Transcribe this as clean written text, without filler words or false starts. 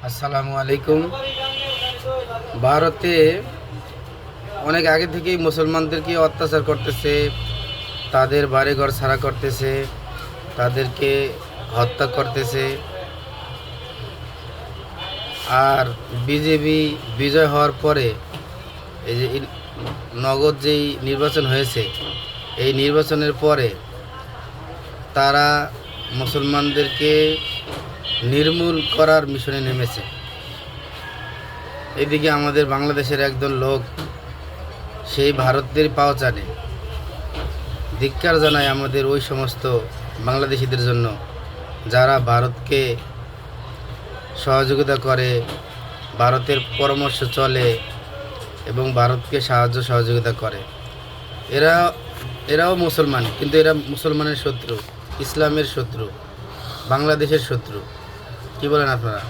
আসসালামু আলাইকুম। ভারতে অনেক আগে থেকেই মুসলমানদেরকে অত্যাচার করতেছে, তাদের বাড়িঘর ছাড়া করতেছে, তাদেরকে হত্যা করতেছে। আর বিজেপি বিজয় হওয়ার পরে এই যে নগদ যেই নির্বাচন হয়েছে, এই নির্বাচনের পরে তারা মুসলমানদেরকে নির্মূল করার মিশনে নেমেছে। এদিকে আমাদের বাংলাদেশের একজন লোক সেই ভারতের পাওচানে ধিক্কার জানায় আমাদের ওই সমস্ত বাংলাদেশিদের জন্য যারা ভারতকে সহযোগিতা করে, ভারতের পরামর্শ চলে এবং ভারতকে সাহায্য সহযোগিতা করে। এরাও মুসলমান, কিন্তু এরা মুসলমানের শত্রু, ইসলামের শত্রু, বাংলাদেশের শত্রু। কি বলেন আপনারা?